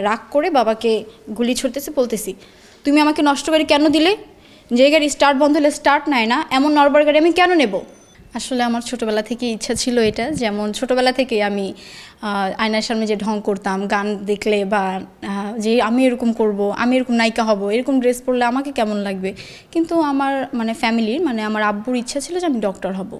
রাগ করে বাবাকে গুলি ছুড়তেছে, বলতেছি তুমি আমাকে নষ্ট গাড়ি কেন দিলে, যে গাড়ি স্টার্ট বন্ধ হলে স্টার্ট নেয় না এমন নরবর গাড়ি আমি কেন নেব। আসলে আমার ছোটোবেলা থেকে ইচ্ছা ছিল এটা, যেমন ছোটোবেলা থেকে আমি আয়নার সামনে যে ঢং করতাম, গান দেখলে বা যে আমি এরকম করব, আমি এরকম নায়িকা হব, এরকম ড্রেস পরলে আমাকে কেমন লাগবে। কিন্তু আমার মানে ফ্যামিলির মানে আমার আব্বুর ইচ্ছা ছিল যে আমি ডক্টর হব।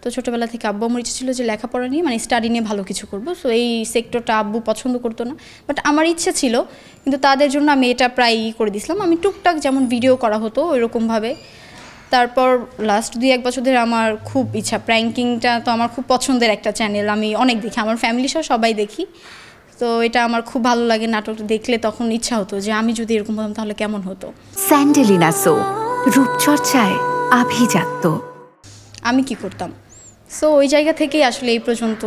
তো ছোটোবেলা থেকে আব্বু আমার ইচ্ছা ছিল যে লেখাপড়া নিয়ে মানে স্টাডি নিয়ে ভালো কিছু করব। সো এই সেক্টরটা আব্বু পছন্দ করতো না, বাট আমার ইচ্ছা ছিল, কিন্তু তাদের জন্য আমি এটা প্রায় করে দিয়েছিলাম। আমি টুকটাক যেমন ভিডিও করা হতো ওইরকমভাবে। তারপর লাস্ট 2-1 বছর ধরে আমার খুব ইচ্ছা, প্র্যাঙ্কিংটা তো আমার খুব পছন্দের একটা চ্যানেল, আমি অনেক দেখি, আমার ফ্যামিলি সহ সবাই দেখি। তো এটা আমার খুব ভালো লাগে, নাটকটা দেখলে তখন ইচ্ছা হতো যে আমি যদি এরকম হতাম তাহলে কেমন হতো। স্যান্ডেলিনা সো, রূপচর্চায় আভিজাত্য। আমি কি করতাম, সো ওই জায়গা থেকেই আসলে এই পর্যন্ত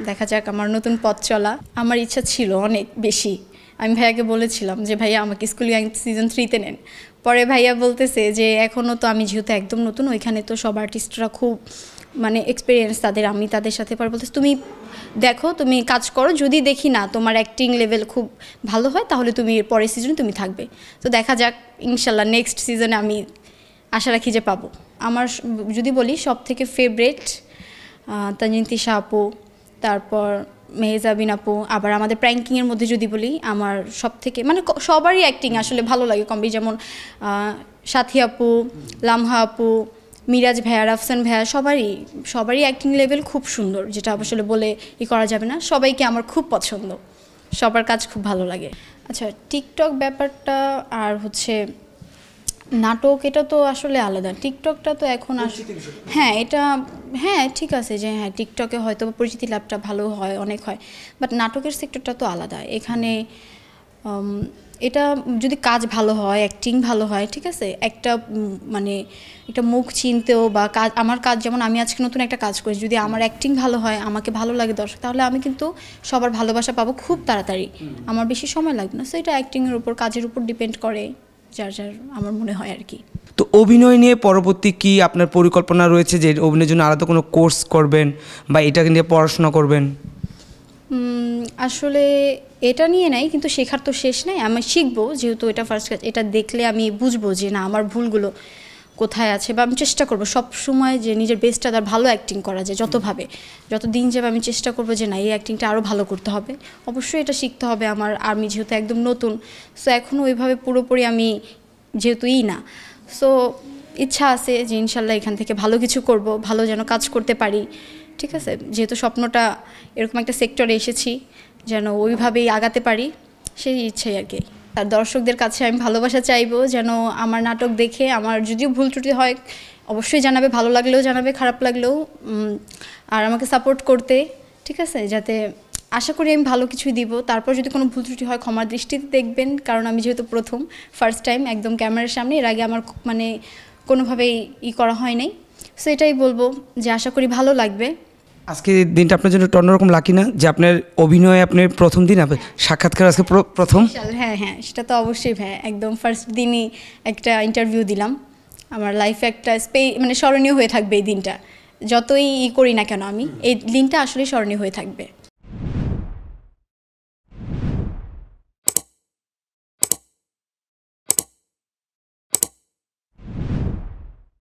দেখা যাক আমার নতুন পথ চলা। আমার ইচ্ছা ছিল অনেক বেশি, আমি ভাইয়াকে বলেছিলাম যে ভাইয়া আমাকে স্কুল গ্যাং সিজন 3-তে নেন। পরে ভাইয়া বলতেছে যে এখনও তো আমি যেহেতু একদম নতুন, ওইখানে তো সব আর্টিস্টরা খুব মানে এক্সপিরিয়েন্স তাদের, আমি তাদের সাথে পরে বলতেছে তুমি দেখো, তুমি কাজ করো, যদি দেখি না তোমার অ্যাক্টিং লেভেল খুব ভালো হয় তাহলে তুমি পরের সিজনে তুমি থাকবে। তো দেখা যাক ইনশাল্লাহ নেক্সট সিজনে আমি আশা রাখি যে পাবো। আমার যদি বলি সব থেকে ফেভারেট তানজিন তিশা আপু, তারপর মেহজাবিন আপু। আবার আমাদের প্র্যাঙ্কিংয়ের মধ্যে যদি বলি আমার সব থেকে মানে সবারই অ্যাক্টিং আসলে ভালো লাগে কমবে, যেমন সাথী আপু, লামহা আপু, মিরাজ ভাইয়া, রাফসান ভাইয়া, সবারই অ্যাক্টিং লেভেল খুব সুন্দর, যেটা আসলে বলে করা যাবে না। সবাইকে আমার খুব পছন্দ, সবার কাজ খুব ভালো লাগে। আচ্ছা, টিকটক ব্যাপারটা আর হচ্ছে নাটক, এটা তো আসলে আলাদা। টিকটকটা তো এখন হ্যাঁ এটা হ্যাঁ ঠিক আছে যে হ্যাঁ টিকটকে হয়তো পরিচিতি লাভটা ভালো হয়, অনেক হয়, বাট নাটকের সেক্টরটা তো আলাদা। এখানে এটা যদি কাজ ভালো হয়, অ্যাক্টিং ভালো হয়, ঠিক আছে, একটা মানে একটা মুখ চিনতেও বা কাজ, আমার কাজ যেমন আমি আজকে নতুন একটা কাজ করি, যদি আমার অ্যাক্টিং ভালো হয়, আমাকে ভালো লাগে দর্শক, তাহলে আমি কিন্তু সবার ভালোবাসা পাবো খুব তাড়াতাড়ি, আমার বেশি সময় লাগবে না। সো এটা অ্যাক্টিংয়ের উপর, কাজের উপর ডিপেন্ড করে, যার আমার মনে হয় আর কি। তো অভিনয় নিয়ে পরবর্তী কি আপনার পরিকল্পনা রয়েছে, যে অভিনয়ের জন্য আলাদা কোনো কোর্স করবেন বা এটাকে নিয়ে পড়াশোনা করবেন? আসলে এটা নিয়ে নাই, কিন্তু শেখার তো শেষ নাই, আমি শিখবো, যেহেতু এটা ফার্স্ট কাজ। এটা দেখলে আমি বুঝবো যে না আমার ভুলগুলো কোথায় আছে, বা আমি চেষ্টা করবো সব সময় যে নিজের বেস্টটা তার ভালো অ্যাক্টিং করা যায়। যত দিন যাবে আমি চেষ্টা করবো যে না এই অ্যাক্টিংটা আরও ভালো করতে হবে। অবশ্যই এটা শিখতে হবে আমার, আমি যেহেতু একদম নতুন, সো এখনও ওইভাবে পুরোপুরি আমি যেহেতু না, সো ইচ্ছা আছে যে ইনশাল্লাহ এখান থেকে ভালো কিছু করব, ভালো যেন কাজ করতে পারি, ঠিক আছে। যেহেতু স্বপ্নটা এরকম একটা সেক্টরে এসেছি, যেন ওইভাবেই আগাতে পারি, সেই ইচ্ছাই আর কি। আর দর্শকদের কাছে আমি ভালোবাসা চাইবো, যেন আমার নাটক দেখে আমার যদিও ভুল ত্রুটি হয় অবশ্যই জানাবে, ভালো লাগলেও জানাবে, খারাপ লাগলেও, আর আমাকে সাপোর্ট করতে, ঠিক আছে, যাতে আশা করি আমি ভালো কিছুই দিব। তারপর যদি কোনো ভুল ত্রুটি হয় ক্ষমার দৃষ্টিতে দেখবেন, কারণ আমি যেহেতু ফার্স্ট টাইম একদম ক্যামেরার সামনে, এর আগে আমার মানে কোনোভাবেই করা হয় নাই। সো এটাই বলবো যে আশা করি ভালো লাগবে। আজকে দিনটা আপনার জন্য অন্যরকম লাকি না, যে আপনার অভিনয়ে আপনার প্রথম দিন, সাক্ষাৎকার আজকে প্রথম? হ্যাঁ হ্যাঁ, সেটা তো অবশ্যই ভাই, একদম ফার্স্ট দিনই একটা ইন্টারভিউ দিলাম। আমার লাইফে একটা মানে স্মরণীয় হয়ে থাকবে এই দিনটা, যতই করি না কেন আমি, এই দিনটা আসলে স্মরণীয় হয়ে থাকবে।